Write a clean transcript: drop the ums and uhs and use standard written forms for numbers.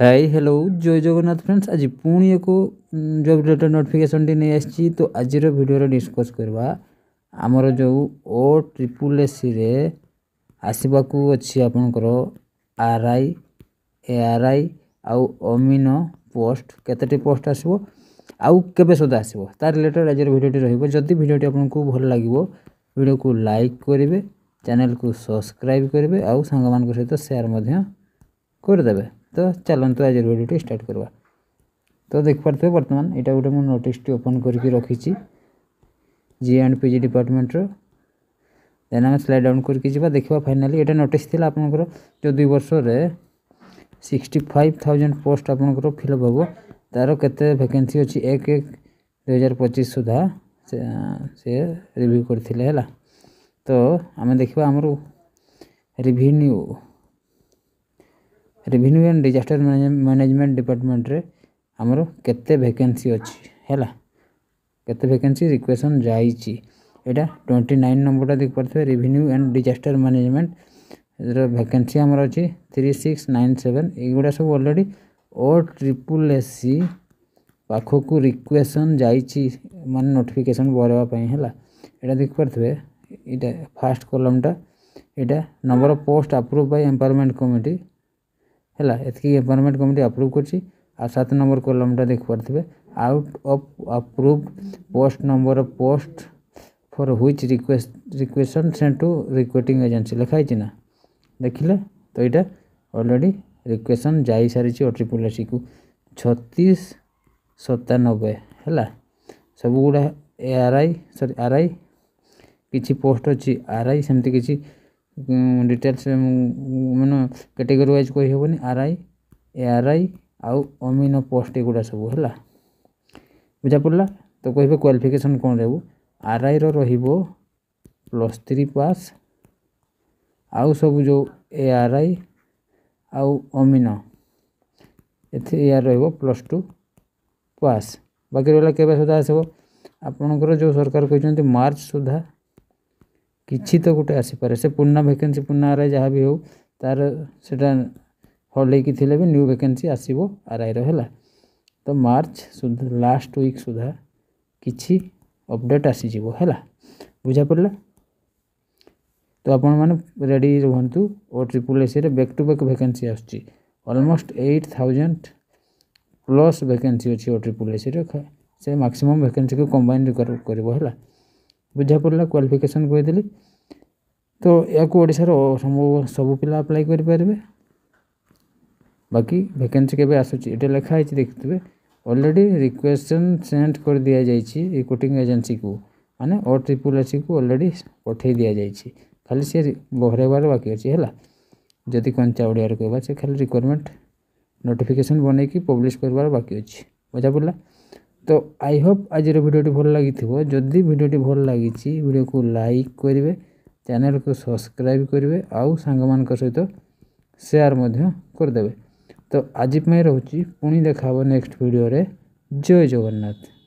Hi hello जय Jagannath friends. आज पुणी एक जॉब रिलेटेड नोटिफिकेशन टी नहीं आसी। तो आज वीडियो डिस्कस करवा आमर जो OSSC रे आसवाक अच्छी आपंकर RI ARI आउ अमीनो पोस्ट केतटी पोस्ट आसो आउ केबे सुधा आसो तार रिलेटेड आज वीडियो रहिबो। जदि वीडियो आपको भल लागिवो वीडियो को लाइक करेंगे, चैनल को सब्सक्राइब करेंगे आउ सांग मान सहित शेयर मध्य करदे। तो चलते आज वीडियो स्टार्ट करवा। तो देख पारे बर्तमान यहाँ गोटे मुझे नोटिस ओपन करके रखी GNPG डिपार्टमेंट देन आम स्लाइड डाउन करके जा देखा। फाइनाली यहाँ नोटिस थी आपंकर जो 2 वर्ष 65,000 पोस्ट आपंकर फिलअप हम तार केते वैकेंसी अच्छी 1/1/2025 सुधा से रिव्यू करते है। तो आम देखा आमर revenue and disaster management department रे आमर केते वैकेंसी अच्छी है, केते वैकेंसी रिक्वेशन जाइए। यहाँ 29 नंबर देख पारे revenue and disaster management vacancy आमर अच्छी 3697। युवा सब ऑलरेडी OSSC पाखक रिक्वेशन जाइए मान नोटिफिकेशन बरवाई है। यहाँ देख पारे ये फास्ट कॉलमटा यहाँ number of post approve by empowerment committee है। एतकी एम्पावरमेंट कमिटी अप्रूव करछि। 7 नंबर कॉलमटा देख पारे out of approved post number of post for which requisition sent to recruiting agency लिखाई ना देखिले। तो यहाँ ऑलरेडी रिक्वेशन जाई सारी OSSC को 3697 है। सब गुड़ा RI किसी पोस्ट अच्छी RI सेमती किसी डिटेल्स मान कैटेगरी वाइज कही हेनी RI ARI आउ अमीनो पोस्ट एगुड़ा सब है बुझा पड़ा। तो कहे क्वालिफिकेशन कौन रही RI +3 पास आउ सब जो ARI आउ अमीनो यार +2 पास। बाकी रहा के सुधा आसो आपणकर जो सरकार कहते मार्च सुधा किसी तो गोटे आसीपे से पुराना वैकेंसी पुराना RI जहाँ भी हो तार से हल होती भी न्यू वैकेंसी आसो RI है। तो मार्च सुधा लास्ट वीक सुधा किसी अपडेट आसीज है बुझा पड़ा। तो आपण मैंने रेडी रुहतु OSSC रे बैक टू बैक वैकेंसी आसुची ऑलमोस्ट 8,000 प्लस वैकेंसी अच्छी OSSC रे से मैक्सिमम वैकेंसी को कंबाइन कर बुझा पड़ा। क्वालिफिकेशन कहीदेली तो या ओडार सब पिला अप्लाई करेंगे। बाकी वैकेंसी के आसूँ ये लिखाई देखते ऑलरेडी रिक्वेशन सेंड कर दि जाइए रिक्रूटिंग एजेंसी को माने OSSC को ऑलरेडी पठे दि जाइए। खाली सी बहराइबार बाकी अच्छी है। जदि कंचा ओडिया कहवा से खाली रिक्वायरमेंट नोटिफिकेशन बन की पब्लिश करवार बाकी अच्छी बुझा पड़ा। तो आई होप आज वीडियो भल लगी। जदि वीडियो भल लगी वीडियो को लाइक करेंगे, चैनल को सब्सक्राइब करेंगे आउ सांग मान सहित शेयर करदे। तो आज रोची पुणी देखा नेक्स्ट वीडियो रे। जय जगन्नाथ।